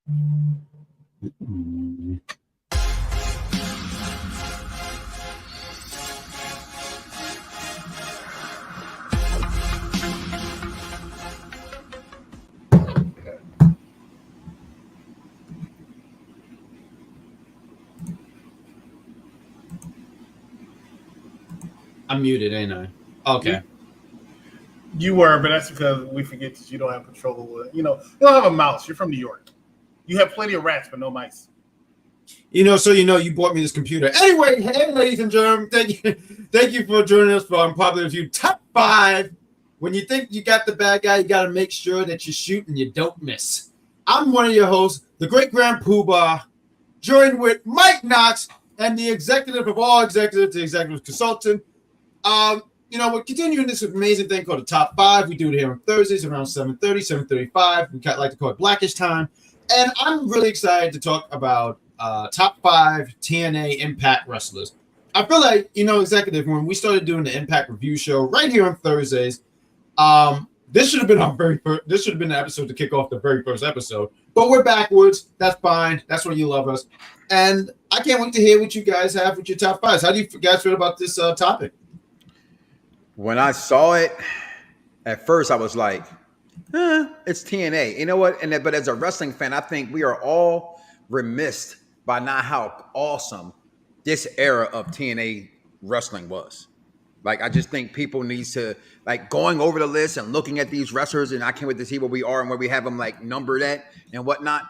I'm muted, ain't I? Okay. You were, but that's because we forget that you don't have control of it. You don't have a mouse. You're from New York. You have plenty of rats, but no mice. You bought me this computer. Anyway, hey, ladies and gentlemen, thank you for joining us for Unpopular Review Top 5. When you think you got the bad guy, you got to make sure that you shoot and you don't miss. I'm one of your hosts, the Great Grand Poobah, joined with Mike Knox and the executive of all executives, the executive consultant. We're continuing this amazing thing called the Top 5. We do it here on Thursdays around 7:30, 7:35. We like to call it Blackish Time. And I'm really excited to talk about Top 5 TNA Impact Wrestlers. I feel like, executive, when we started doing the Impact Review Show right here on Thursdays, this should have been the episode to kick off the very first episode. But we're backwards. That's fine. That's why you love us. And I can't wait to hear what you guys have with your Top 5s. How do you guys feel about this topic? When I saw it, at first I was like, it's TNA. You know what? But as a wrestling fan, I think we are all remiss by not how awesome this era of TNA wrestling was. Like, I just think people need to, like, going over the list and looking at these wrestlers, and I can't wait to see where we are and where we have them, like, numbered at and whatnot.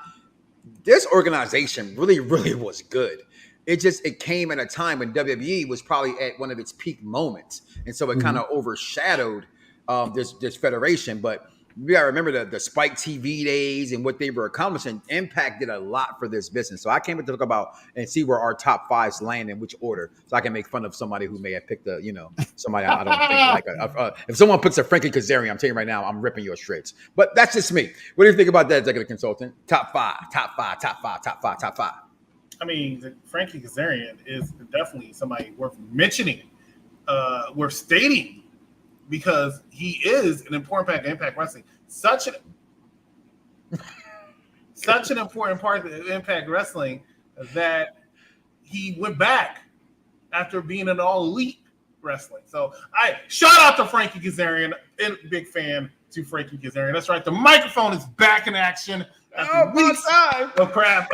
This organization really, really was good. It came at a time when WWE was probably at one of its peak moments. And so it kind of overshadowed this federation. But we got to remember the Spike TV days and what they were accomplishing. Impact did a lot for this business. So I came to talk about and see where our top 5s land in which order. So I can make fun of somebody who may have picked somebody I don't think like. If someone picks a Frankie Kazarian, I'm telling you right now, I'm ripping your shreds. But that's just me. What do you think about that, executive consultant? Top 5. I mean, Frankie Kazarian is definitely somebody worth mentioning, worth stating, because he is an important part of Impact Wrestling. Such an important part of Impact Wrestling that he went back after being an all elite wrestling. So I shout out to Frankie Kazarian, and big fan to Frankie Kazarian. That's right. The microphone is back in action. Time. Oh crap!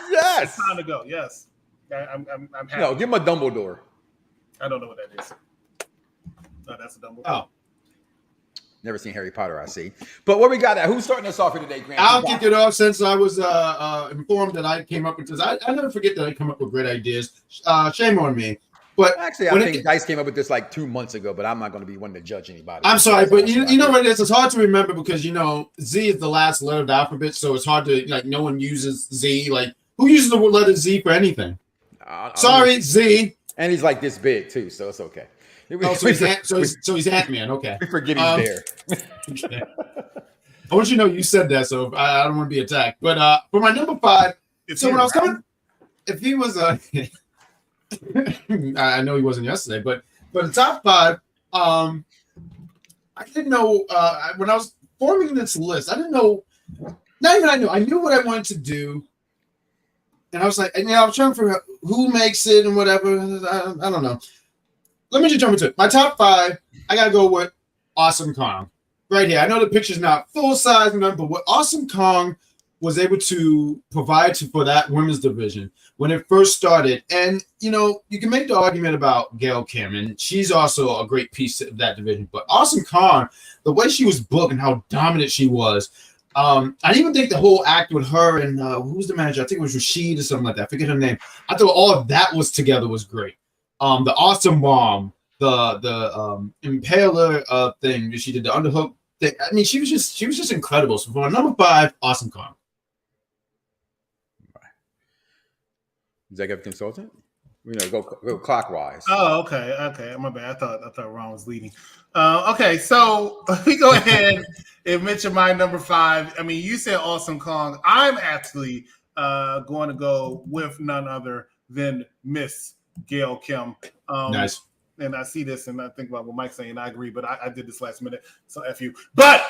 Yes, it's time to go. Yes, I'm happy. No, give him a Dumbledore. I don't know what that is. No, that's a Dumbledore. Oh, never seen Harry Potter. I see. But what we got? Who's starting us off here today, Grant? I'll kick it off since I was informed that I came up with this. I never forget that I come up with great ideas. Shame on me. But actually, I think Dice came up with this like 2 months ago, but I'm not going to be one to judge anybody. I'm sorry, but you know what it is? It's hard to remember because, Z is the last letter of the alphabet, so it's hard to, no one uses Z. Like, who uses the letter Z for anything? Sorry, Z. And he's like this big, too, so it's okay. Oh, so he's Ant-Man, okay. We forget he's there. Okay. I want you to know you said that, so I don't want to be attacked. But for my number 5, when I was coming, if he was I know he wasn't yesterday, but the top 5, I didn't know when I was forming this list. I didn't know. Not even I knew. I knew what I wanted to do, and I was like, I was trying to figure out who makes it and whatever. I don't know. Let me just jump into it. My top 5. I gotta go with Awesome Kong right here. I know the picture's not full size, but what Awesome Kong was able to provide for that women's division when it first started. And, you can make the argument about Gail Kim, and she's also a great piece of that division. But Awesome Kong, the way she was booked and how dominant she was, I didn't even think the whole act with her and who's the manager? I think it was Rashid or something like that. I forget her name. I thought all of that was together was great. The Awesome Bomb, the Impaler thing that she did, the underhook thing. I mean, she was just incredible. So for number 5, Awesome Kong. Executive consultant? Go clockwise. Oh, okay. My bad. I thought Ron was leading. Okay, so we go ahead and mention my number 5. I mean, you said Awesome Kong. I'm actually going to go with none other than Miss Gail Kim. Nice. And I see this and I think about what Mike's saying. I agree, but I did this last minute, so F you. But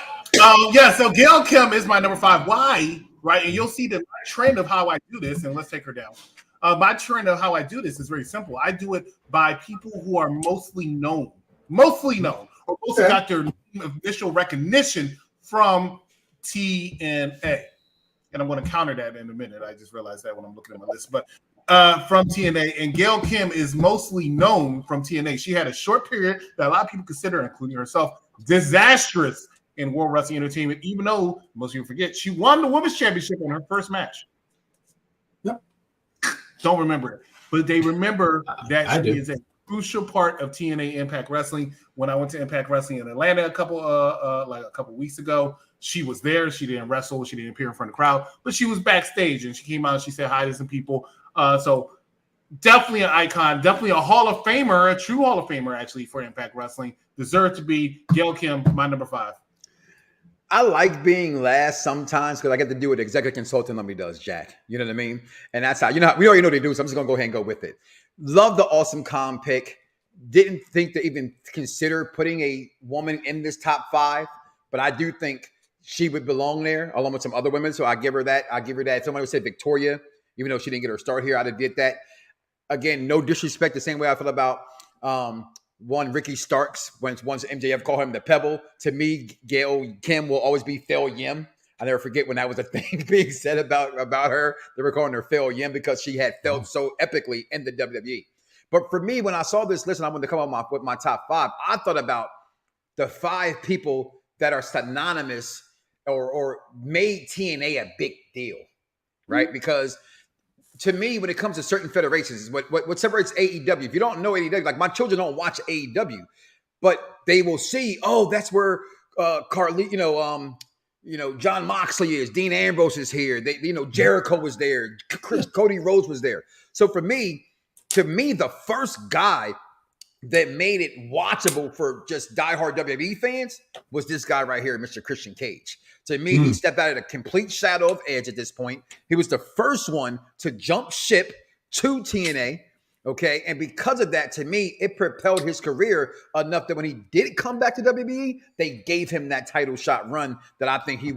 Yeah, so Gail Kim is my number 5. Why? Right, and you'll see the trend of how I do this, and let's take her down. My trend of how I do this is very simple. I do it by people who are mostly known, or mostly got their initial recognition from TNA. And I'm going to counter that in a minute. I just realized that when I'm looking at my list. But from TNA, and Gail Kim is mostly known from TNA. She had a short period that a lot of people consider, including herself, disastrous in World Wrestling Entertainment, even though most people forget she won the Women's Championship in her first match. Yep. Don't remember it, but they remember that she is a crucial part of TNA Impact Wrestling. When I went to Impact Wrestling in Atlanta a couple weeks ago, she was there. She didn't wrestle. She didn't appear in front of the crowd, but she was backstage and she came out and she said hi to some people. So definitely an icon, definitely a Hall of Famer, a true Hall of Famer actually for Impact Wrestling. Deserved to be Gail Kim, my number 5. I like being last sometimes because I get to do what executive consultant Lummy does, Jack. You know what I mean? And that's how, we already know what they do, so I'm just going to go ahead and go with it. Love the Awesome Kong pick. Didn't think to even consider putting a woman in this top 5, but I do think she would belong there along with some other women, so I give her that. If somebody would say Victoria, even though she didn't get her start here, I'd have did that. Again, no disrespect, the same way I feel about one Ricky Starks, once MJF called him the Pebble. To me, Gail Kim will always be Phil Yim. I never forget when that was a thing being said about her. They were calling her Phil Yim because she had felt so epically in the WWE. But for me, when I saw this list and I wanted to come up with my top 5, I thought about the 5 people that are synonymous or made TNA a big deal, right? Mm-hmm. Because to me, when it comes to certain federations, what separates AEW, if you don't know AEW, like my children don't watch AEW, but they will see, oh, that's where John Moxley is, Dean Ambrose is here, Jericho was there, Cody Rhodes was there. So to me, the first guy that made it watchable for just diehard WWE fans was this guy right here, Mr. Christian Cage. To me, he stepped out of the complete shadow of Edge at this point. He was the first one to jump ship to TNA, okay? And because of that, to me, it propelled his career enough that when he did come back to WWE, they gave him that title shot run that I think he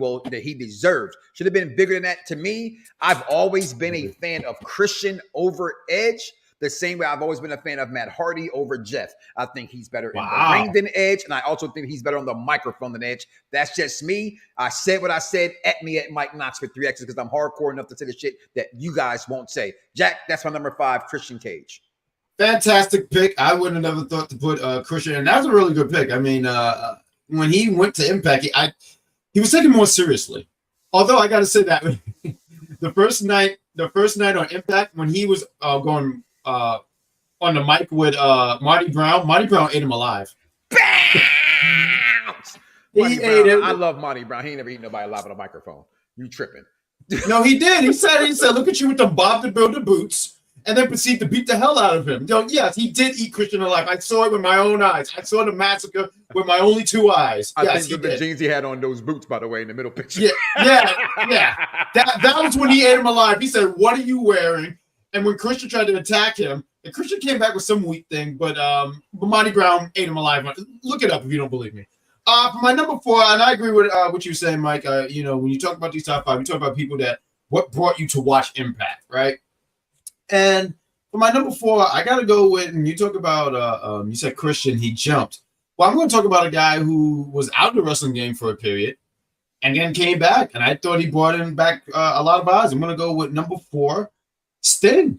deserved. Should have been bigger than that. To me, I've always been a fan of Christian over Edge, the same way I've always been a fan of Matt Hardy over Jeff. I think he's better in the ring than Edge, and I also think he's better on the microphone than Edge. That's just me. I said what I said. At me at Mike Knox with 3 X's because I'm hardcore enough to say the shit that you guys won't say. Jack, that's my number 5, Christian Cage. Fantastic pick. I wouldn't have never thought to put Christian, and that's a really good pick. I mean, when he went to Impact, he was taken more seriously. Although I got to say that the first night on Impact, when he was going on the mic with Marty Brown ate him alive. I love Marty Brown. He ain't never eaten nobody alive on a microphone. You tripping. No, he did. He said, look at you with the Bob the Builder boots, and then proceeded to beat the hell out of him. Yes, he did eat Christian alive. I saw it with my own eyes. I saw the massacre with my only 2 eyes. I think the jeans he had on those boots, by the way, in the middle picture. Yeah. That was when he ate him alive. He said, "What are you wearing?" And when Christian tried to attack him, and Christian came back with some weak thing, but Marty Brown ate him alive. Look it up if you don't believe me. For my number 4, and I agree with what you're saying, Mike. When you talk about these top 5, you talk about people what brought you to watch Impact, right? And for my number 4, I got to go with, and you talk about, you said Christian, he jumped. Well, I'm going to talk about a guy who was out of the wrestling game for a period and then came back, and I thought he brought in back a lot of eyes. I'm going to go with number 4, Sting.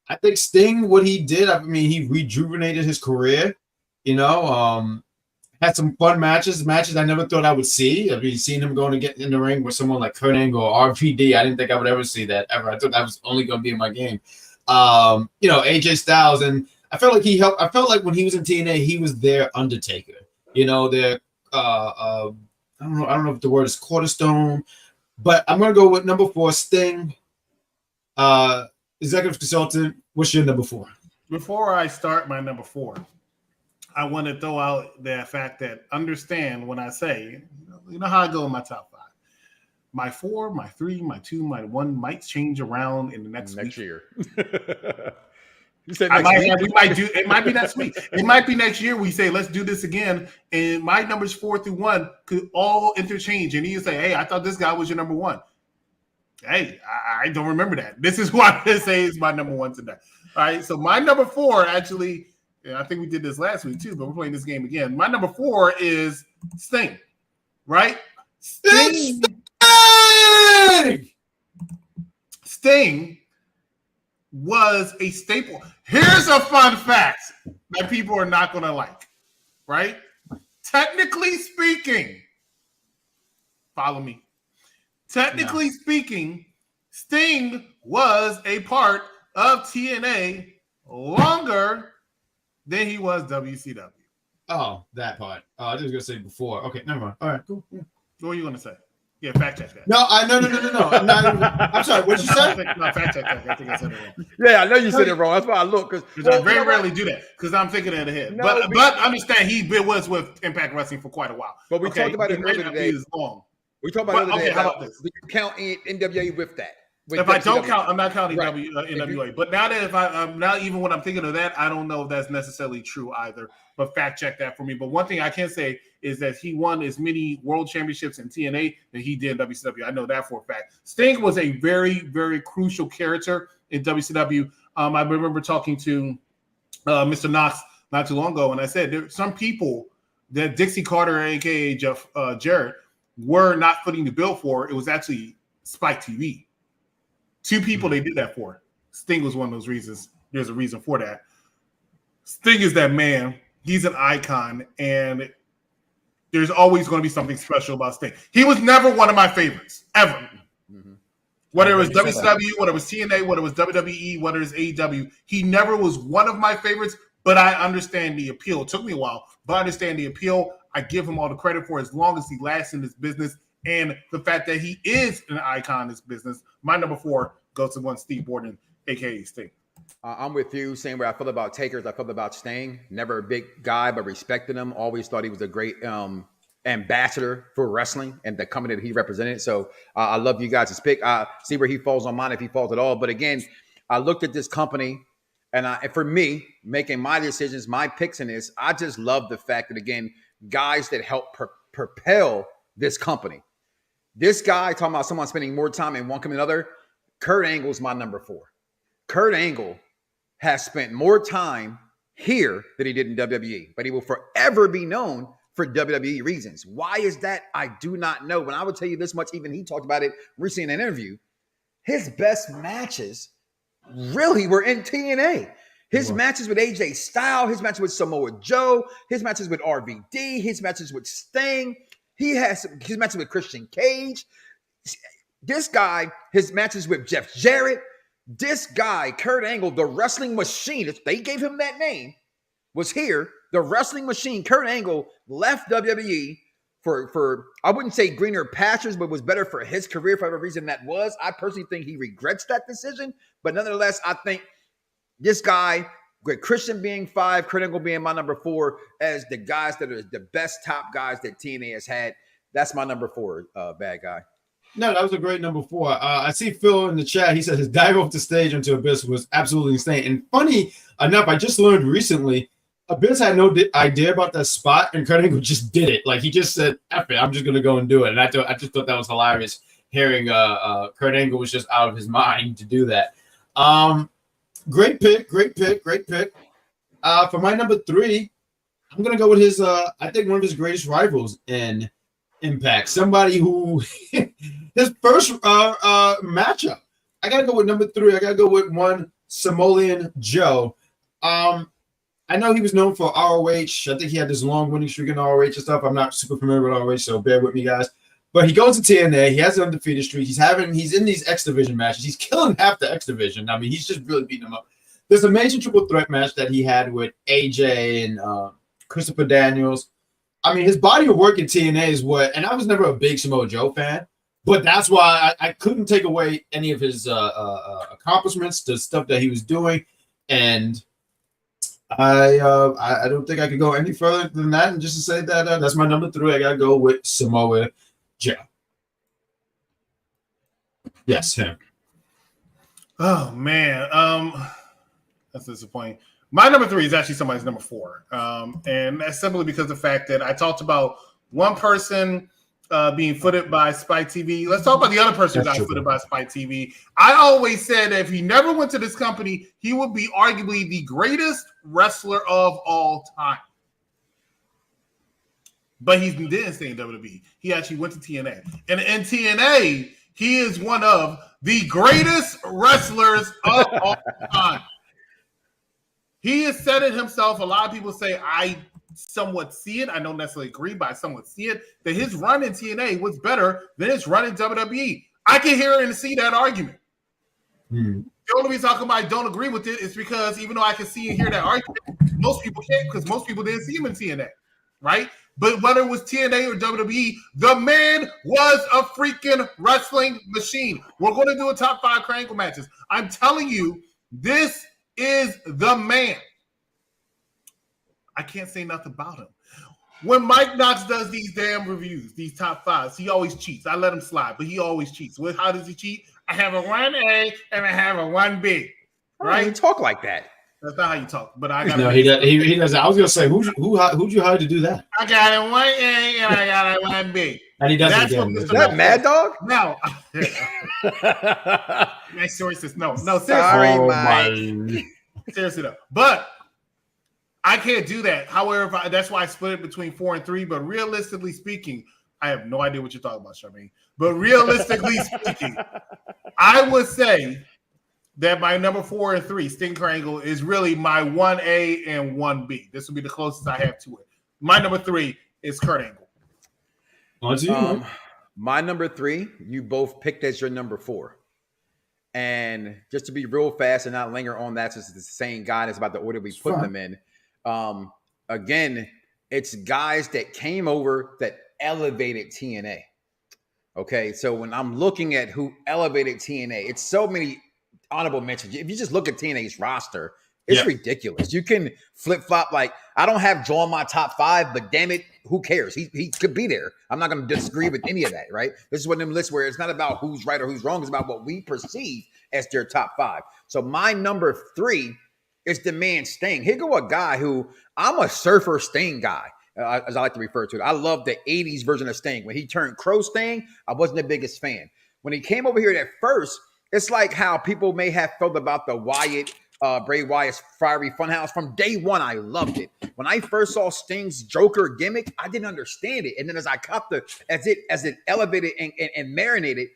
I think Sting, what he did, I mean, he rejuvenated his career, had some fun matches I never thought I would see. I mean, seeing him going to get in the ring with someone like Kurt Angle or RVD, I didn't think I would ever see that ever. I thought that was only going to be in my game. AJ Styles, and I felt like he helped. I felt like when he was in TNA, he was their Undertaker. Their I don't know if the word is cornerstone, but I'm going to go with number 4, Sting. Executive consultant, what's your number 4? Before I start my number 4, I want to throw out the fact that understand when I say, you know how I go in my top 5. My 4, my 3, my 2, my 1 might change around in the next year. You said I next might week? have, we might do. It might be next week. It might be next year. We say let's do this again, and my numbers 4 through 1 could all interchange. And you say, "Hey, I thought this guy was your number 1." Hey, I don't remember that. This is what I'm gonna say is my number 1 today. All right. So my number 4 actually, and I think we did this last week too, but we're playing this game again. My number 4 is Sting. Right? Sting was a staple. Here's a fun fact that people are not going to like, right? Technically speaking, follow me. Technically speaking, Sting was a part of TNA longer than he was WCW. Oh, that part. I was going to say before. Okay, never mind. All right, cool. Yeah. What were you going to say? Yeah, fact check that. No. I'm sorry. What'd you say? No, fact check that. I think I said it wrong. Yeah, I know you said it wrong. That's why I look. Because I very rarely do that because I'm thinking of the head. No, but understand he was with Impact Wrestling for quite a while. But we talked about it earlier today. Long. We talked about it earlier today. How about this? We count NWA with that. With If I don't WCW. count, I'm not counting Right. NWA. But now that if I now even when I'm thinking of that, I don't know if that's necessarily true either. But fact check that for me. But one thing I can say is that he won as many world championships in TNA than he did in WCW. I know that for a fact. Sting was a very, very crucial character in WCW. I remember talking to Mr. Knox not too long ago, and I said there are some people that Dixie Carter, aka Jarrett, were not footing the bill for. It was actually Spike TV. 2 people they did that for. Sting was one of those reasons. There's a reason for that. Sting is that man. He's an icon, and there's always going to be something special about Sting. He was never one of my favorites, ever. Mm-hmm. Whether it was WCW, whether it was TNA, whether it was WWE, whether it was AEW, he never was one of my favorites, but I understand the appeal. It took me a while, but I understand the appeal. I give him all the credit for as long as he lasts in this business and the fact that he is an icon in this business. My number 4 goes to one Steve Borden, a.k.a. Sting. I'm with you. Same way I feel about Taker as I feel about Sting. Never a big guy, but respected him. Always thought he was a great ambassador for wrestling and the company that he represented. So I love you guys' pick. See where he falls on mine if he falls at all. But again, I looked at this company, and for me, making my decisions, my picks in this, I just love the fact that, again, guys that help propel this company. This guy, talking about someone spending more time in one company than another, Kurt Angle's my number 4. Kurt Angle has spent more time here than he did in WWE, but he will forever be known for WWE reasons. Why is that? I do not know. But I will tell you this much, even he talked about it recently in an interview. His best matches really were in TNA. His matches with AJ Styles, his matches with Samoa Joe, his matches with RVD, his matches with Sting. He has his matches with Christian Cage. This guy, his matches with Jeff Jarrett. This guy, Kurt Angle, the wrestling machine, they gave him that name, was here. The wrestling machine, Kurt Angle, left WWE for I wouldn't say greener pastures, but was better for his career for whatever reason that was. I personally think he regrets that decision. But nonetheless, I think this guy, with Christian being 5, Kurt Angle being my number 4, as the guys that are the best top guys that TNA has had. That's my number 4, bad guy. No, that was a great number 4. I see Phil in the chat. He said his dive off the stage into Abyss was absolutely insane. And funny enough, I just learned recently, Abyss had no idea about that spot, and Kurt Angle just did it. Like, he just said, F it, I'm just going to go and do it. And I just thought that was hilarious, hearing Kurt Angle was just out of his mind to do that. Great pick. For my number 3, I'm going to go with his, I think, one of his greatest rivals in Impact. Somebody who, his first matchup. I got to go with number 3. I got to go with one Samoa Joe. I know he was known for ROH. I think he had this long winning streak in ROH and stuff. I'm not super familiar with ROH, so bear with me, guys. But he goes to TNA. He has an undefeated streak. He's in these X Division matches. He's killing half the X Division. I mean, he's just really beating them up. There's a major triple threat match that he had with AJ and Christopher Daniels. I mean, his body of work in TNA is what, and I was never a big Samoa Joe fan, but that's why I couldn't take away any of his accomplishments, the stuff that he was doing, and I don't think I could go any further than that. And just to say that that's my number 3, I gotta go with Samoa Joe. Yes, him. Oh man, That's disappointing. My number 3 is actually somebody's number 4. And that's simply because of the fact that I talked about one person being footed by Spike TV. Let's talk about the other person that got footed by Spike TV. I always said that if he never went to this company, he would be arguably the greatest wrestler of all time. But he didn't stay in WWE. He actually went to TNA. And in TNA, he is one of the greatest wrestlers of all time. He has said it himself. A lot of people say, I somewhat see it. I don't necessarily agree, but I somewhat see it, that his run in TNA was better than his run in WWE. I can hear and see that argument. The only reason I don't agree with it is because even though I can see and hear that argument, most people can't, because most people didn't see him in TNA, right? But whether it was TNA or WWE, the man was a freaking wrestling machine. We're going to do a top 5 triangle matches. I'm telling you, this is the man. I can't say nothing about him. When Mike Knox does these damn reviews, these top 5s, he always cheats. I let him slide, but he always cheats. How does he cheat? I have a 1A and I have a 1B. Right? You talk like that. That's not how you talk. But I got. No, he does. He does. I was gonna say, who'd you hire to do that? I got a 1A and I got a 1B. And he does it again. Is that Mad Dog? No. Nice story says no. No, seriously. Sorry, Mike. Seriously though. But I can't do that. However, that's why I split it between 4 and 3. But realistically speaking, I have no idea what you're talking about, Charmaine. But realistically speaking, I would say that my number 4 and 3, Sting Triangle, is really my 1A and 1B. This will be the closest I have to it. My number 3 is Kurt Angle. On to you. My number 3, you both picked as your number 4. And just to be real fast and not linger on that, since it's the same guy, it's about the order we put them in. Again, it's guys that came over that elevated TNA. Okay, so when I'm looking at who elevated TNA, it's so many honorable mentions. If you just look at TNA's roster, it's ridiculous. You can flip-flop. Like, I don't have Joe in my top 5, but damn it, who cares? He could be there. I'm not going to disagree with any of that, right? This is one of them lists where it's not about who's right or who's wrong. It's about what we perceive as their top 5. So my number 3 is the man Sting. Here go a guy who, I'm a surfer Sting guy, as I like to refer to it. I love the 80s version of Sting. When he turned Crow Sting, I wasn't the biggest fan. When he came over here at first, it's like how people may have felt about the Bray Wyatt's Fiery Funhouse. From day one, I loved it. When I first saw Sting's Joker gimmick, I didn't understand it. And then as I caught as it elevated and marinated,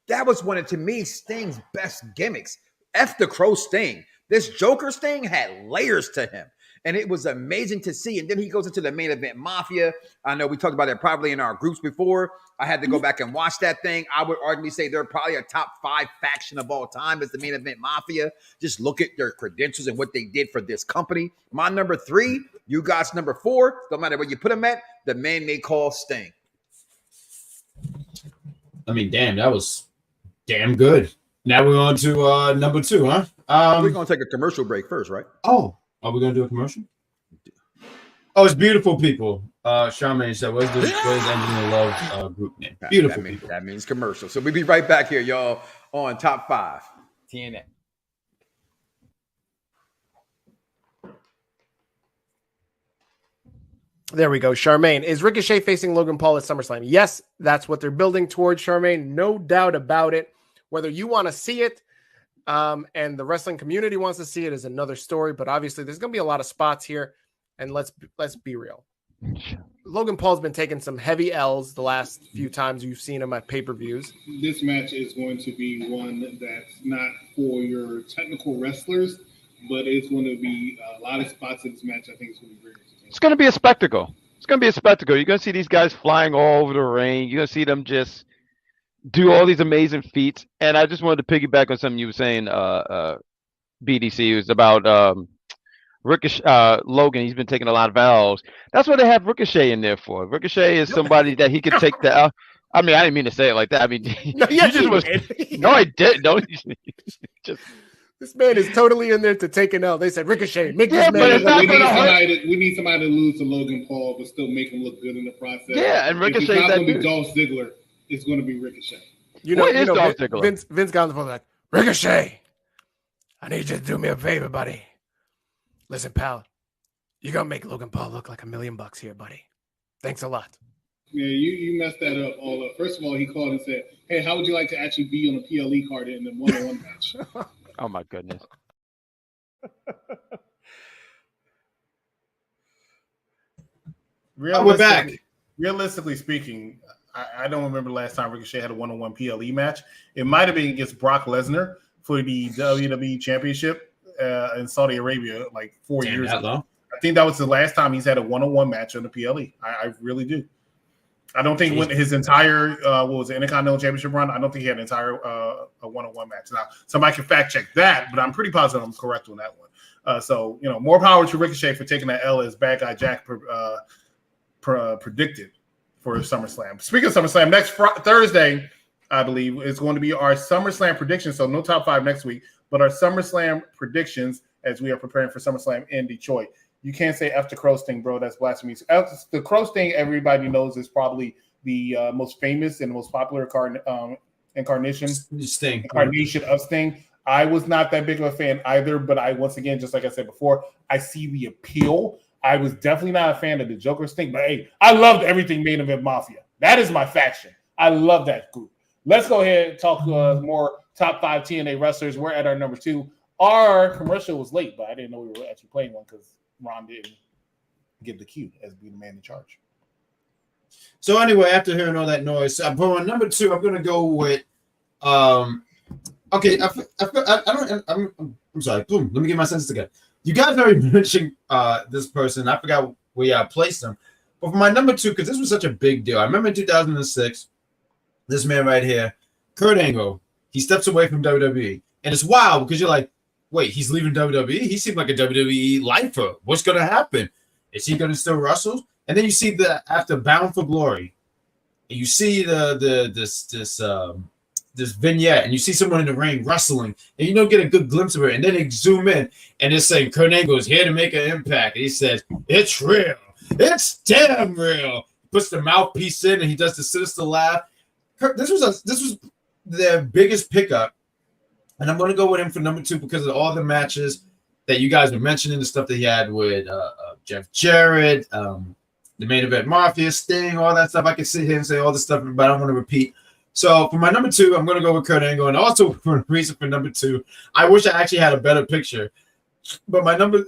that was one of, to me, Sting's best gimmicks. F the Crow Sting. This Joker Sting had layers to him. And it was amazing to see. And then he goes into the main event Mafia. I know we talked about that probably in our groups before. I had to go back and watch that thing. I would arguably say they're probably a top 5 faction of all time as the main event Mafia. Just look at their credentials and what they did for this company. My number 3, you guys number 4. No matter where you put them at, the man they call Sting. I mean, damn, that was damn good. Now we're on to number 2, huh? We're going to take a commercial break first, right? Oh, are we going to do a commercial? Oh, it's Beautiful People. Charmaine said, what is Engine of Love group name? Beautiful People. That means commercial. So we'll be right back here, y'all, on Top 5 TNA. There we go. Charmaine, is Ricochet facing Logan Paul at SummerSlam? Yes, that's what they're building towards, Charmaine. No doubt about it. Whether you want to see it and the wrestling community wants to see it is another story. But obviously, there's going to be a lot of spots here. And let's be real. Logan Paul's been taking some heavy L's the last few times you've seen him at pay-per-views. This match is going to be one that's not for your technical wrestlers, but it's going to be a lot of spots in this match. I think it's going to be very entertaining. It's going to be a spectacle. It's going to be a spectacle. You're going to see these guys flying all over the ring. You're going to see them just do all these amazing feats. And I just wanted to piggyback on something you were saying, BDC. It was about Ricochet, Logan. He's been taking a lot of L's. That's what they have Ricochet in there for. Ricochet is somebody that he could take the L. I mean, I didn't mean to say it like that. I mean, no, I didn't. No, just. This man is totally in there to take an L. They said, Ricochet, make this man. We need somebody to lose to Logan Paul, but still make him look good in the process. Yeah, and Ricochet. It's not going to be Dolph Ziggler. It's going to be Ricochet. Dolph Ziggler? Vince got on the phone like, Ricochet, I need you to do me a favor, buddy. Listen, pal, you're going to make Logan Paul look like $1 million here, buddy. Thanks a lot. Yeah, you messed that up all up. First of all, he called and said, "Hey, how would you like to actually be on a PLE card in the one-on-one match?" Oh my goodness. We're back. Realistically speaking, I don't remember the last time Ricochet had a one-on-one PLE match. It might have been against Brock Lesnar for the WWE Championship in Saudi Arabia like 4 years ago. I think that was the last time he's had a one-on-one match on the PLE. I really do. I don't think when his entire Intercontinental Championship run, I don't think he had an entire a one-on-one match. Now, somebody can fact check that, but I'm pretty positive I'm correct on that one. So, more power to Ricochet for taking that L as Bad Guy Jack predicted for SummerSlam. Speaking of SummerSlam, next Thursday, I believe, is going to be our SummerSlam predictions. So no top 5 next week, but our SummerSlam predictions as we are preparing for SummerSlam in Detroit. You can't say F the Crow Sting, bro. That's blasphemy. The Crow Sting, everybody knows, is probably the most famous and most popular incarnation of Sting. I was not that big of a fan either, but once again, just like I said before, I see the appeal. I was definitely not a fan of the Joker Sting, but hey, I loved everything Main Event Mafia. That is my faction. I love that group. Let's go ahead and talk more top 5 TNA wrestlers. We're at our number 2. Our commercial was late, but I didn't know we were actually playing one because Ron didn't give the cue as being the man in charge. So anyway, after hearing all that noise, for my number 2, I'm going to go with okay, I'm sorry. Boom. Let me get my senses together. You guys already mentioned this person. I forgot where I placed him. But for my number 2, because this was such a big deal. I remember in 2006, this man right here, Kurt Angle, he steps away from WWE. And it's wild because you're like, wait, he's leaving WWE? He seemed like a WWE lifer. What's going to happen? Is he going to still wrestle? And then you see after Bound for Glory, and you see this vignette, and you see someone in the ring wrestling, and you don't get a good glimpse of it, and then they zoom in, and it's saying Kurt Angle is here to make an impact, and he says, "It's real, it's damn real." He puts the mouthpiece in, and he does the sinister laugh. This was their biggest pickup, and I'm going to go with him for number 2 because of all the matches that you guys were mentioning, the stuff that he had with Jeff Jarrett, the Main Event Mafia, Sting, all that stuff. I can sit here and say all this stuff, but I don't want to repeat. So for my number 2, I'm going to go with Kurt Angle. And also for a reason for number 2, I wish I actually had a better picture. But my number,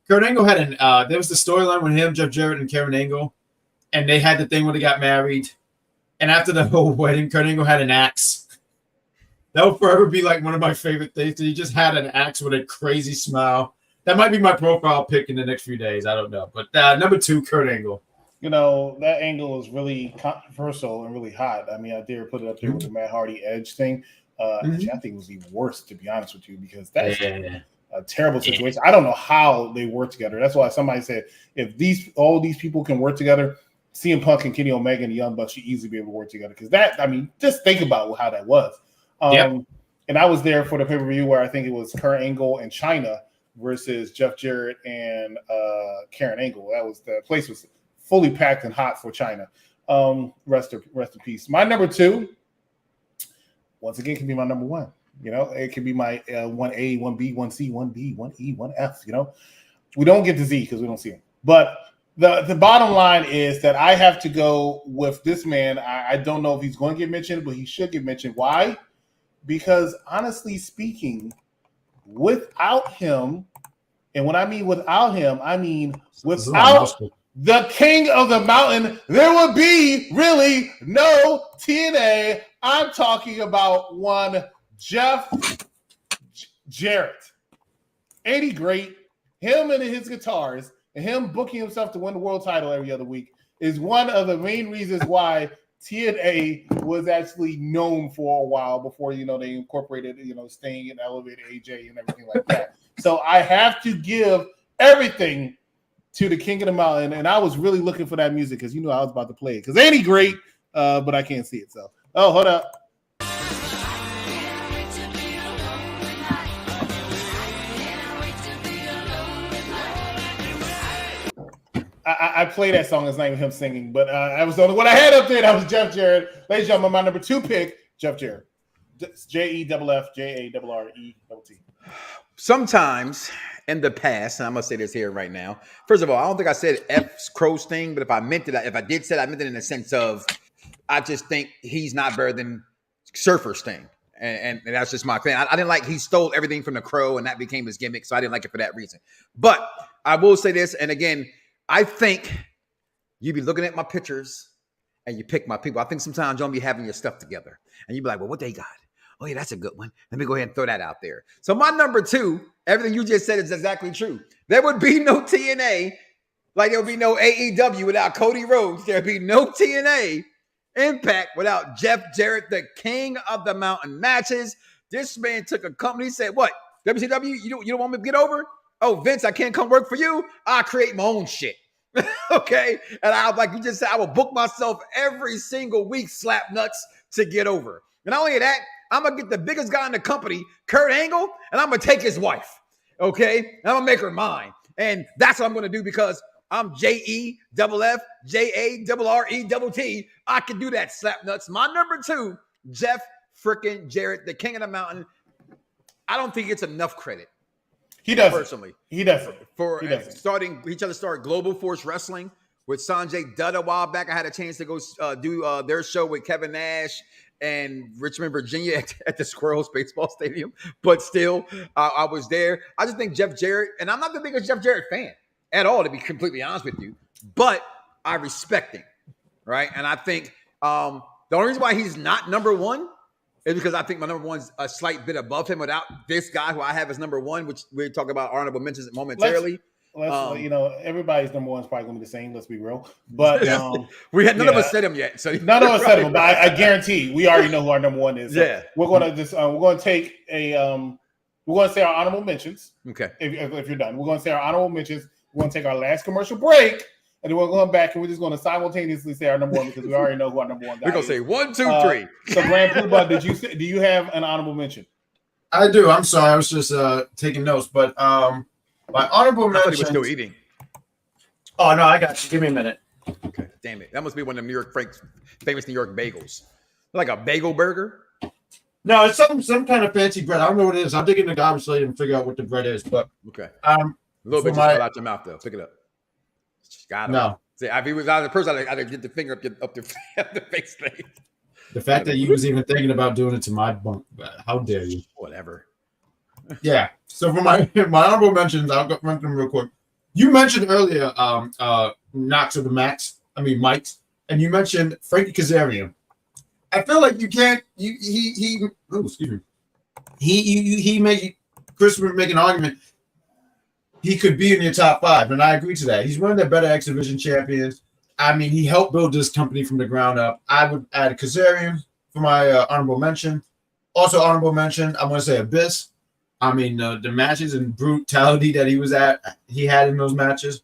Kurt Angle had there was the storyline with him, Jeff Jarrett, and Karen Angle. And they had the thing where they got married. And after the whole wedding, Kurt Angle had an axe. That will forever be like one of my favorite things. He just had an axe with a crazy smile. That might be my profile pick in the next few days. I don't know. But number 2, Kurt Angle. That angle is really controversial and really hot. I mean, I dare put it up there with the Matt Hardy Edge thing. Actually, I think it was even worse, to be honest with you, because that's a terrible situation. I don't know how they work together. That's why somebody said if all these people can work together, CM Punk and Kenny Omega and the Young Bucks should easily be able to work together. Because just think about how that was. And I was there for the pay-per-view where I think it was Kurt Angle and Chyna versus Jeff Jarrett and Karen Angle. The place was fully packed and hot for Chyna. Rest in peace. My number 2, once again, can be my number 1. It can be my 1A, 1B, 1C, 1D, 1E, 1F. We don't get to Z because we don't see him. But the bottom line is that I have to go with this man. I don't know if he's going to get mentioned, but he should get mentioned. Why? Because honestly speaking, without him, and when I mean without him, I mean without the King of the Mountain, there would be really no TNA. I'm talking about one Jeff Jarrett. Ain't he great? Him and his guitars and him booking himself to win the world title every other week is one of the main reasons why TNA was actually known for a while before, they incorporated, Sting and elevated AJ and everything like that. So I have to give everything to the King of the Mountain, and I was really looking for that music because I was about to play it. Because ain't he great? But I can't see it. So, hold up. I play that song. It's not even him singing, but I was the only one I had up there. That was Jeff Jarrett. Ladies and gentlemen, my number 2 pick, Jeff Jarrett. JEFFJARRET. Sometimes, in the past, and I'm gonna say this here right now. First of all, I don't think I said F Crow's thing, but if I meant it, if I did say it, I meant it in the sense of I just think he's not better than Surfer's thing. And that's just my thing. I didn't like he stole everything from the Crow, and that became his gimmick, so I didn't like it for that reason. But I will say this, and again, I think you be looking at my pictures and you pick my people. I think sometimes you don't be having your stuff together, and you be like, well, what they got? Oh, yeah, that's a good one. Let me go ahead and throw that out there. So my number 2, everything you just said is exactly true. There would be no TNA, like there would be no AEW without Cody Rhodes. There would be no TNA Impact without Jeff Jarrett, the king of the mountain matches. This man took a company, said, what, WCW, you don't want me to get over? Oh, Vince, I can't come work for you? I'll create my own shit. Okay? And I, like you just said, I will book myself every single week, slap nuts, to get over. And not only that, I'm going to get the biggest guy in the company, Kurt Angle, and I'm going to take his wife. Okay? And I'm going to make her mine. And that's what I'm going to do because I'm JEFFJARRETT. I can do that, slap nuts. My number 2, Jeff freaking Jarrett, the king of the mountain. I don't think it's enough credit. He does personally. He doesn't. Starting, he tried to start Global Force Wrestling with Sanjay Dutt a while back. I had a chance to go do their show with Kevin Nash and Richmond, Virginia at the Squirrels Baseball Stadium. But still, I was there. I just think Jeff Jarrett, and I'm not the biggest Jeff Jarrett fan at all, to be completely honest with you, but I respect him, right? And I think the only reason why he's not number 1 is because I think my number 1's a slight bit above him without this guy who I have as number 1, which we'll talk about honorable mentions momentarily. Let's everybody's number 1 is probably going to be the same. Let's be real. But we had none of us said him yet. So none of us said him, but I guarantee we already know who our number 1 is. So yeah, we're going to just we're going to take a we're going to say our honorable mentions. Okay, if you're done, we're going to say our honorable mentions. We're going to take our last commercial break, and then we're going back and we're just going to simultaneously say our number 1 because we already know who our number 1 guy is. We're going to say 1, 2, 3. So Grand Poobah, do you have an honorable mention? I do. I'm sorry. I was just taking notes, but my honorable mention. I thought he was still eating. Oh no, I got you. Give me a minute. Okay, damn it. That must be one of them famous New York bagels, like a bagel burger. No, it's some kind of fancy bread. I don't know what it is. I'm digging the garbage later and figure out what the bread is. But okay, a little bit just fell out your mouth though. Pick it up. Got it. No. See, if he was out of the person, I'd get the finger up the face thing. The fact that you was even thinking about doing it to my bunk, how dare you? Whatever. Yeah. So for my honorable mentions, I'll go run them real quick. You mentioned earlier Knox of the Max. I mean Mike's, and you mentioned Frankie Kazarian. I feel like you can't. Chris would make an argument. He could be in your top 5, and I agree to that. He's one of the better X Division champions. I mean, he helped build this company from the ground up. I would add Kazarian for my honorable mention. Also honorable mention, I want to say Abyss. I mean, the matches and brutality that he had in those matches.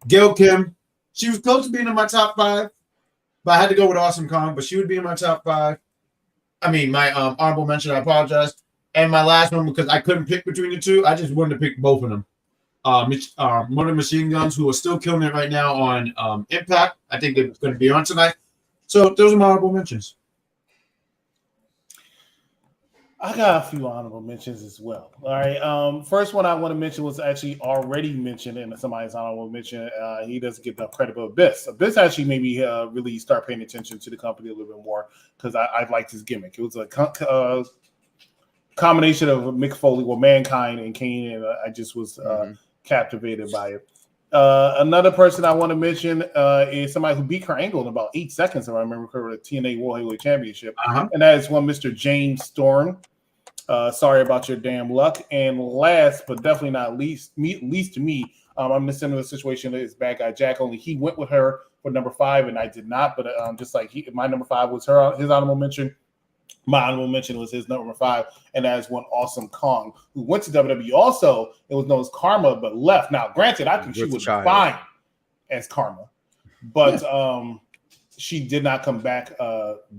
Gail Kim, she was close to being in my top 5, but I had to go with Awesome Kong, but she would be in my top 5. I mean, my honorable mention, I apologize. And my last one, because I couldn't pick between the 2, I just wanted to pick both of them. One of the Machine Guns, who are still killing it right now on Impact. I think they're going to be on tonight. So those are my honorable mentions. I got a few honorable mentions as well. All right. First one I want to mention was actually already mentioned in somebody's honorable mention. He doesn't get enough credit, but Abyss. Abyss actually made me really start paying attention to the company a little bit more because I liked his gimmick. It was a combination of Mick Foley, Mankind, and Kane, and I just was captivated by it. Another person I want to mention is somebody who beat Kurt Angle in about 8 seconds, if I remember correctly, the TNA World Heavyweight Championship. And that is one Mr. James Storm. Sorry about your damn luck. And last, but definitely not least to me, I'm in a similar situation as bad guy Jack, only he went with her for number 5, and I did not. But just like my number 5 was his honorable mention. My honorable mention was his number 5, and that is one Awesome Kong, who went to WWE also. It was known as Karma, but left. Now, granted, I think she was fine as Karma, but she did not come back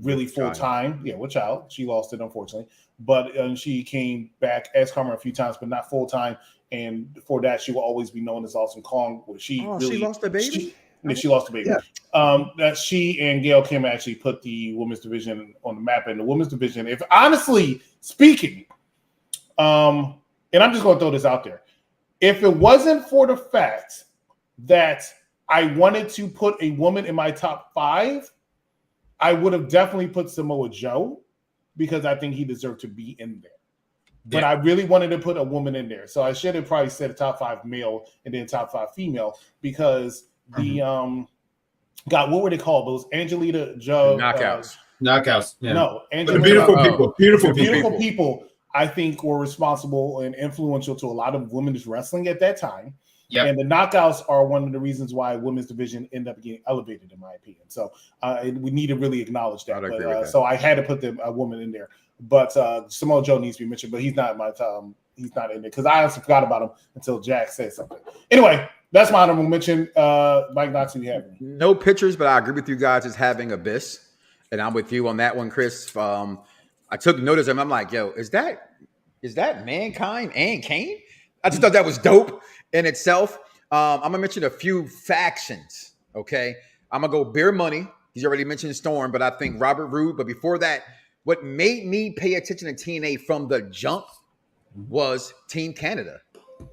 really full time. Yeah, with child. She lost it, unfortunately. But she came back as Karma a few times, but not full time. And for that, she will always be known as Awesome Kong. She lost the baby? She lost the baby. Yeah. That she and Gail Kim actually put the women's division on the map. And the women's division, if honestly speaking, and I'm just going to throw this out there, If it wasn't for the fact that I wanted to put a woman in my top 5, I would have definitely put Samoa Joe because I think he deserved to be in there. But I really wanted to put a woman in there. So I should have probably said top 5 male and then top 5 female because the God, what were they called? Those Angelina Joe knockouts. Yeah. No, Angelina, beautiful people. I think were responsible and influential to a lot of women's wrestling at that time. Yep. And the knockouts are one of the reasons why women's division ended up getting elevated, in my opinion. So we need to really acknowledge that. But, so I had to put a woman in there. But Samoa Joe needs to be mentioned, but he's not in my he's not in there because I also forgot about him until Jack said something. Anyway, that's my honorable mention. Mike Knox, you have any? No pictures, but I agree with you guys as having Abyss, and I'm with you on that one, Chris. I took notice of him. I'm like, yo, is that Mankind and Kane? I just thought that was dope in itself. I'm gonna mention a few factions. Okay, I'm gonna go Beer Money. He's already mentioned Storm, but I think Robert Roode. But before that, what made me pay attention to TNA from the jump was Team Canada.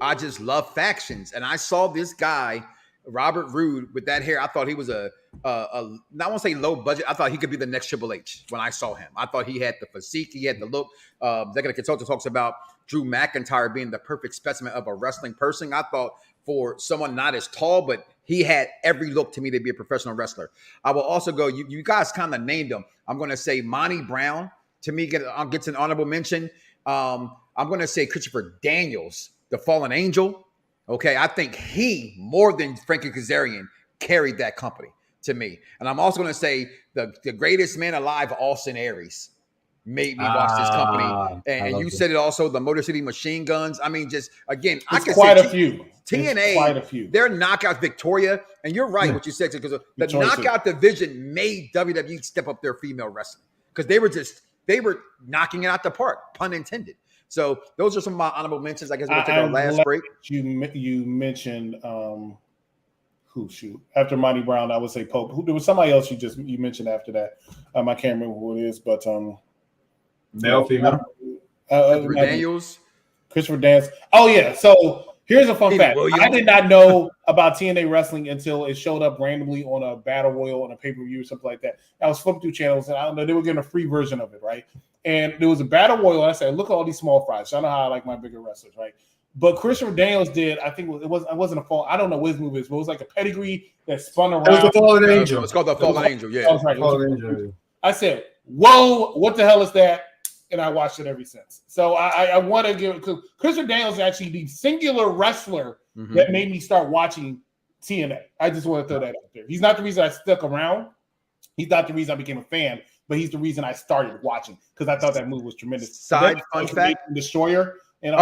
I just love factions, and I saw this guy, Robert Roode, with that hair. I thought he was I won't say low budget. I thought he could be the next Triple H when I saw him. I thought he had the physique, he had the look. Executive Consultant talks about Drew McIntyre being the perfect specimen of a wrestling person. I thought for someone not as tall, but he had every look to me to be a professional wrestler. I will also go, you guys kind of named him. I'm going to say Monty Brown, to me, gets an honorable mention. I'm going to say Christopher Daniels, the Fallen Angel. Okay, I think he, more than Frankie Kazarian, carried that company to me. And I'm also going to say the greatest man alive, Austin Aries, made me watch this company. And you said it also, the Motor City Machine Guns. I mean, just, again, I can quite say a few. TNA, quite a few. Their knockout Victoria, and you're right what you said, because the knockout division made WWE step up their female wrestling because they were knocking it out the park, pun intended. So those are some of my honorable mentions. I guess we'll take our last break. You mentioned after Monty Brown, I would say Pope. There was somebody else you mentioned after that. I can't remember who it is, but male, female. Christopher Daniels. Oh yeah. So here's a fun fact. I did not know about TNA wrestling until it showed up randomly on a battle royal on a pay-per-view or something like that. I was flipping through channels and I don't know, they were getting a free version of it, right? And there was a battle royal, and I said, look at all these small fries. So I know how I like my bigger wrestlers, right? But Christopher Daniels did, I think it wasn't a fall. I don't know what his move is, but it was like a pedigree that spun around. It was the Fallen Angel. It's called the Fallen Angel, yeah. Fallen Angel. I said, whoa, what the hell is that? And I watched it ever since. So I want to give it, because Christopher Daniels is actually the singular wrestler that made me start watching TNA. I just want to throw that out there. He's not the reason I stuck around. He's not the reason I became a fan, but he's the reason I started watching because I thought that move was tremendous. Side fun fact: Destroyer and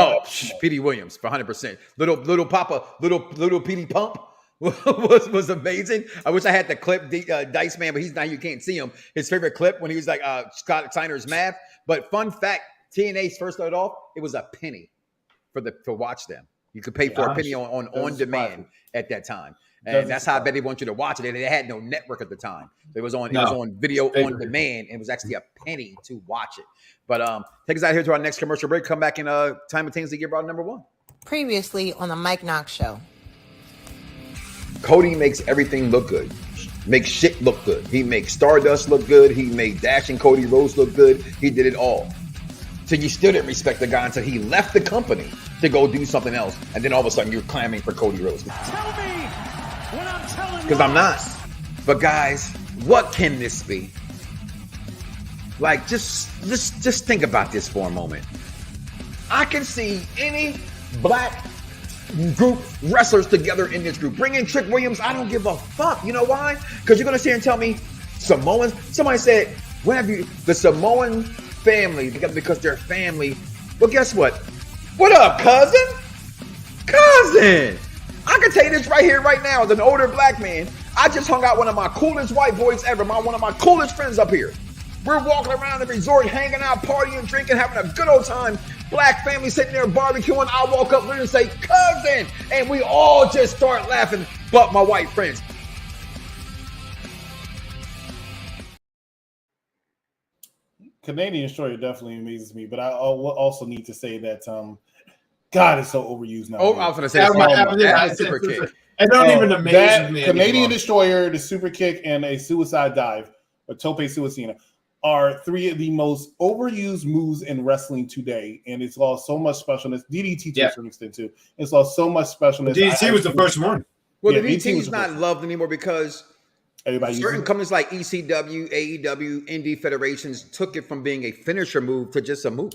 Petey Williams for 100%. Little Papa, little Petey Pump was amazing. I wish I had the clip, Dice Man, but he's not. You can't see him. His favorite clip when he was like Scott Steiner's Math. But fun fact: TNA's first started off, it was a penny to watch them. You could pay for a penny on demand at that time. And that's how I bet they want you to watch it. They had no network at the time. It was on video on demand, and it was actually a penny to watch it. But take us out here to our next commercial break. Come back and simultaneously give out number 1. Previously on the Mike Knox Show. Cody makes everything look good. Makes shit look good. He makes Stardust look good. He made Dash and Cody Rhodes look good. He did it all. So you still didn't respect the guy until he left the company to go do something else. And then all of a sudden you're clamoring for Cody Rhodes. Tell me when I'm telling you. Because I'm not. But guys, what can this be? Like, just think about this for a moment. I can see any black group wrestlers together in this group. Bring in Trick Williams. I don't give a fuck. You know why? Because you're going to sit here and tell me Samoans. Somebody said, when have you, the Samoan family, because they're family. Well, guess what? What up, cousin? Cousin! I can tell you this right here, right now, as an older black man. I just hung out one of my coolest white boys ever, one of my coolest friends up here. We're walking around the resort, hanging out, partying, drinking, having a good old time. Black family sitting there barbecuing. I walk up there and say, cousin! And we all just start laughing, but my white friends. Canadian Destroyer definitely amazes me, but I also need to say that God, it's so overused now. Oh, I was going to say Yeah, super kick. I don't even amaze that me Canadian anymore. Destroyer, the super kick, and a suicide dive, a tope suicida, are three of the most overused moves in wrestling today, and it's lost so much specialness. DDT to a certain extent too. It's lost so much specialness. DDT was the first one. Well, Yeah, the DDT is not loved anymore because everybody certain companies like ECW, AEW, indie federations took it from being a finisher move to just a move.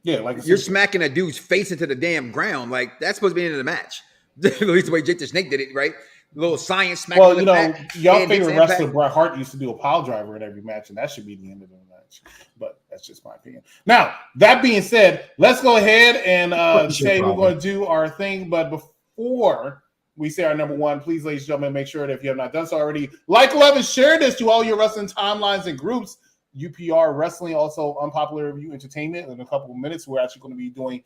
Yeah, like you're smacking a dude's face into the damn ground. Like that's supposed to be the end of the match. At least the way Jake the Snake did it, right? A little science smack. Well, you know, y'all favorite wrestler Bret Hart used to do a pile driver in every match, and that should be the end of the match. But that's just my opinion. Now, that being said, let's go ahead and say we're going to do our thing. But before we say our number one, please, ladies and gentlemen, make sure that if you have not done so already, like, love, and share this to all your wrestling timelines and groups. UPR Wrestling, also Unpopular Review Entertainment. In a couple of minutes, we're actually going to be doing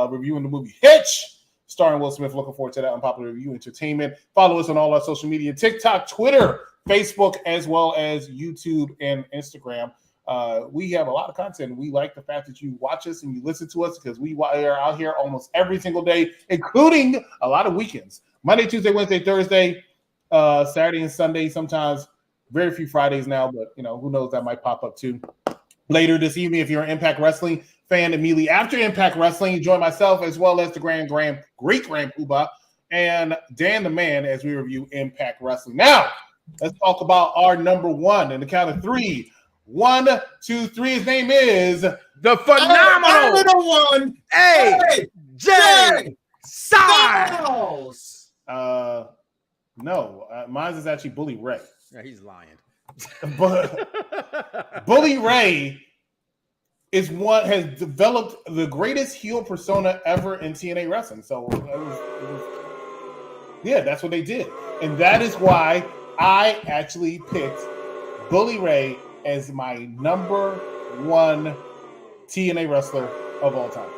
reviewing the movie Hitch, starring Will Smith. Looking forward to that. Unpopular Review Entertainment. Follow us on all our social media: TikTok, Twitter, Facebook, as well as YouTube and Instagram. We have a lot of content. We like the fact that you watch us and you listen to us because we are out here almost every single day, including a lot of weekends. Monday, Tuesday, Wednesday, Thursday, Saturday and Sunday. Sometimes very few Fridays now, but you know, who knows, that might pop up too. Later this evening, if you're an Impact Wrestling fan, immediately after Impact Wrestling, join myself as well as the great Grand Poobah and Dan the Man as we review Impact Wrestling. Now, let's talk about our number one. In the count of three. 1, 2, 3. His name is the phenomenal one, AJ Styles. No, mine is actually Bully Ray. Yeah, he's lying. But Bully Ray is what has developed the greatest heel persona ever in TNA wrestling. So yeah, that's what they did. And that is why I actually picked Bully Ray as my number one TNA wrestler of all time.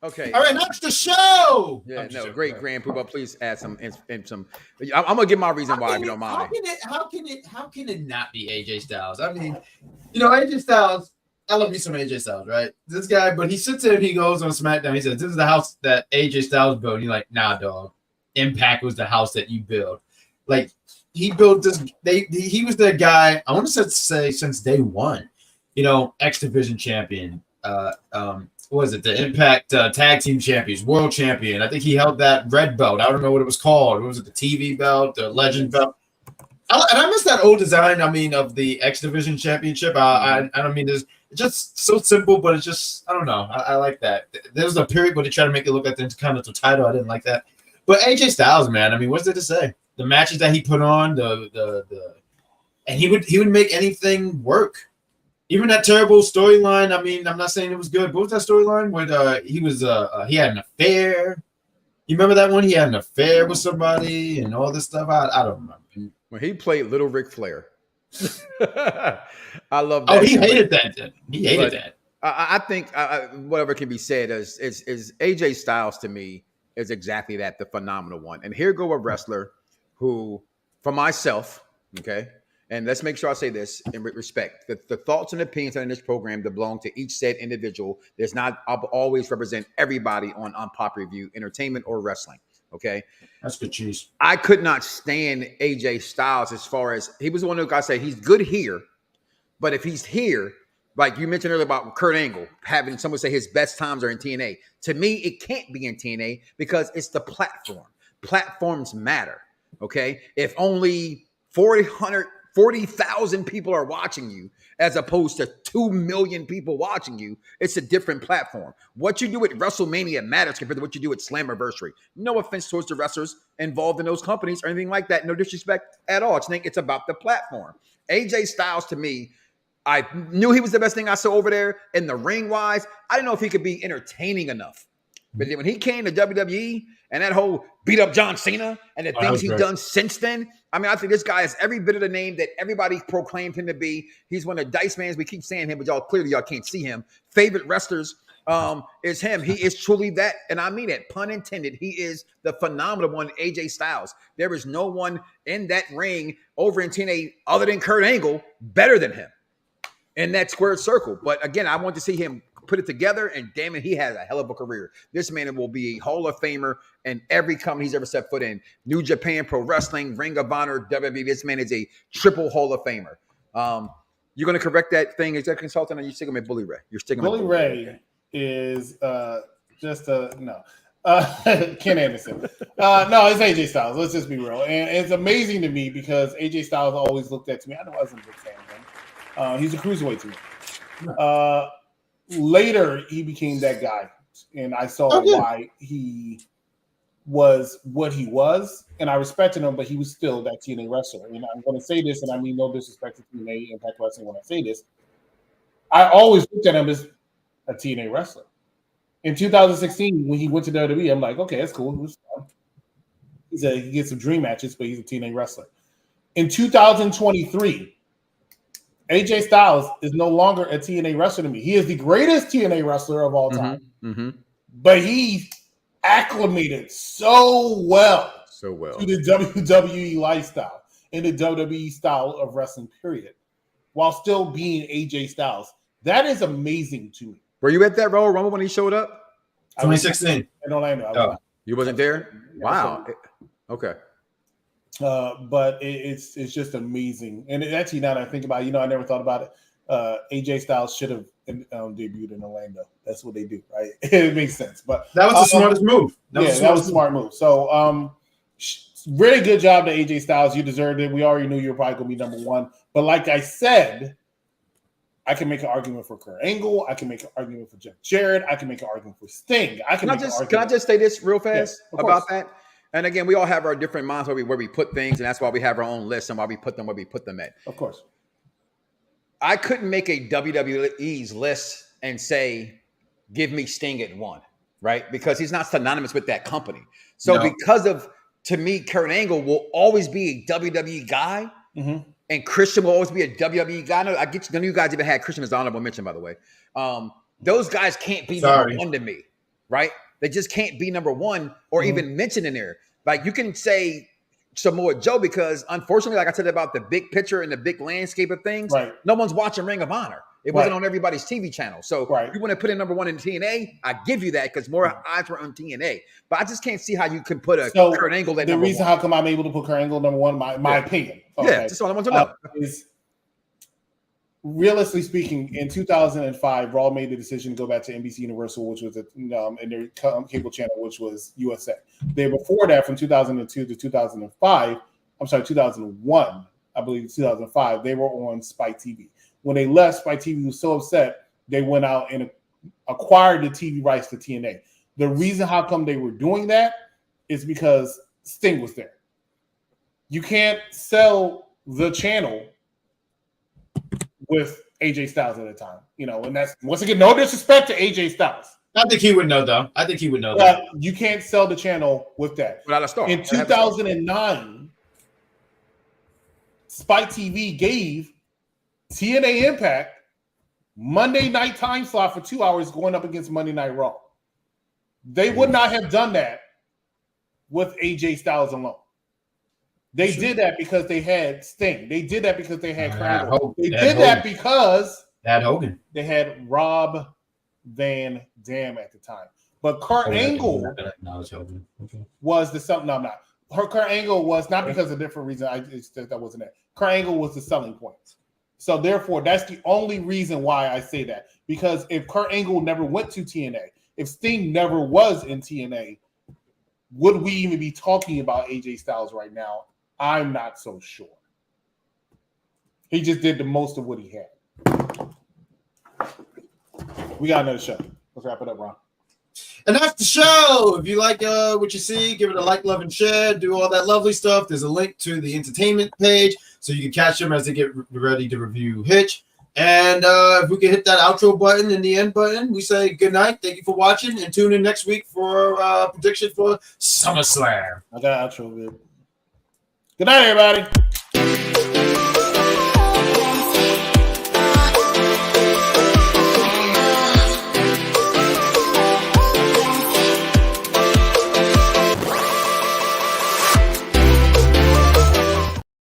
Okay. All right, that's the show. Yeah, no, great, Grand Poobah. Please add some. I'm gonna give my reason why, if you don't mind. How can it not be AJ Styles? I mean, you know, AJ Styles. I love me some AJ Styles, right? This guy, but he sits there and he goes on SmackDown. He says, "This is the house that AJ Styles built." And you're like, "Nah, dog. Impact was the house that you built." Like he built this. He was the guy. I want to say since day one. You know, X Division champion. What was it? The Impact Tag Team Champions, World Champion. I think he held that red belt. I don't remember what it was called. What was it? The TV belt, the Legend belt. And I miss that old design. I mean, of the X Division Championship. I don't mean it's just so simple, but it's just I don't know. I like that. There was a period where they tried to make it look like the Intercontinental title. I didn't like that. But AJ Styles, man. I mean, what's there to say? The matches that he put on, and he would make anything work. Even that terrible storyline. I mean, I'm not saying it was good. What was that storyline where he had an affair? You remember that one? He had an affair with somebody and all this stuff. I don't remember. When he played Little Ric Flair, I love that. Oh, he hated that. Then. He hated that. I think whatever can be said is AJ Styles to me is exactly that, the phenomenal one. And here go a wrestler who, for myself, okay. And let's make sure I say this in respect. The thoughts and opinions in this program that belong to each said individual does not always represent everybody on Pop Review, entertainment, or wrestling. Okay? That's good cheese. I could not stand AJ Styles as far as he was the one who I say he's good here, but if he's here, like you mentioned earlier about Kurt Angle, having someone say his best times are in TNA. To me, it can't be in TNA because it's the platform. Platforms matter. Okay? If only 40,000 people are watching you as opposed to 2 million people watching you, it's a different platform. What you do at WrestleMania matters compared to what you do at Slammiversary. No offense towards the wrestlers involved in those companies or anything like that. No disrespect at all. It's about the platform. AJ Styles, to me, I knew he was the best thing I saw over there in the ring-wise. I didn't know if he could be entertaining enough. But then when he came to WWE and that whole beat up John Cena and the things he's done since then, I mean, I think this guy has every bit of the name that everybody proclaimed him to be. He's one of Dice Man's, we keep saying him, but clearly y'all can't see him. Favorite wrestlers is him. He is truly that, and I mean it, pun intended. He is the phenomenal one, AJ Styles. There is no one in that ring over in TNA other than Kurt Angle better than him in that squared circle. But again, I want to see him put it together, and damn it, he has a hell of a career. This man will be a Hall of Famer in every company he's ever set foot in. New Japan Pro Wrestling, Ring of Honor, WWE. This man is a triple Hall of Famer. You're going to correct that thing, executive consultant, or you sticking with Bully Ray? You're sticking Bully with Ray is just a no. Ken Anderson. No, it's AJ Styles. Let's just be real. And it's amazing to me because AJ Styles always looked at to me. I know I wasn't a big fan of him. He's a cruiserweight to me. Later, he became that guy. And I saw why he was what he was. And I respected him, but he was still that TNA wrestler. And I'm going to say this, and I mean no disrespect to TNA Impact Wrestling when I say this. I always looked at him as a TNA wrestler. In 2016, when he went to WWE, I'm like, okay, that's cool. It was fun. He gets some dream matches, but he's a TNA wrestler. In 2023, AJ Styles is no longer a TNA wrestler to me. He is the greatest TNA wrestler of all time, but he acclimated so well to the WWE lifestyle and the WWE style of wrestling, period, while still being AJ Styles. That is amazing to me. Were you at that Royal Rumble when he showed up? 2016 in Orlando. You wasn't there? Wow. Okay. But it's just amazing. And actually, now that I think about it, I never thought about it. AJ Styles should have debuted in Orlando. That's what they do, right? It makes sense. But that was the smartest move. That was a smart move. So, really good job to AJ Styles. You deserved it. We already knew you were probably going to be number one. But like I said, I can make an argument for Kurt Angle. I can make an argument for Jeff Jarrett. I can make an argument for Sting. Can I just say this real fast about that? And again, we all have our different minds where we put things, and that's why we have our own lists and why we put them where we put them at. Of course. I couldn't make a WWE's list and say, give me Sting at 1, right? Because he's not synonymous with that company. So to me, Kurt Angle will always be a WWE guy. Mm-hmm. And Christian will always be a WWE guy. I get none of you guys even had Christian as an honorable mention, by the way. Those guys can't be number one to me, right? They just can't be number one or even mentioned in there. Like you can say Samoa Joe because unfortunately, like I said about the big picture and the big landscape of things, no one's watching Ring of Honor. It wasn't on everybody's TV channel. So you want to put in number one in TNA, I give you that because more eyes were on TNA. But I just can't see how you can put a Kurt Angle at number one. The reason how come I'm able to put Kurt Angle number one, my opinion. Okay. Yeah, that's all I want to know. Is realistically speaking, in 2005, Raw made the decision to go back to NBC Universal, which was in their cable channel, which was USA. Before that, from 2002 to 2005, 2001, I believe 2005, they were on Spike TV. When they left, Spike TV was so upset, they went out and acquired the TV rights to TNA. The reason how come they were doing that is because Sting was there. You can't sell the channel with AJ Styles at the time, and that's, once again, no disrespect to AJ Styles. I think he would know, though. That. You can't sell the channel with that. Without a star. In 2009, Spike TV gave TNA Impact Monday night time slot for 2 hours going up against Monday Night Raw. They would not have done that with AJ Styles alone. They did that because they had Sting. They did that because they had Crown. They did that because Hogan. They had Rob Van Dam at the time. But Kurt Angle was the something. No, I'm not. Kurt Angle was not because of different reason. That wasn't it. Kurt Angle was the selling point. So therefore, that's the only reason why I say that. Because if Kurt Angle never went to TNA, if Sting never was in TNA, would we even be talking about AJ Styles right now? I'm not so sure. He just did the most of what he had. We got another show. Let's wrap it up, Ron. And that's the show. If you like what you see, give it a like, love, and share. Do all that lovely stuff. There's a link to the entertainment page so you can catch them as they get ready to review Hitch. And if we can hit that outro button and the end button, we say good night. Thank you for watching, and tune in next week for prediction for SummerSlam. I got outro, good. Good night, everybody.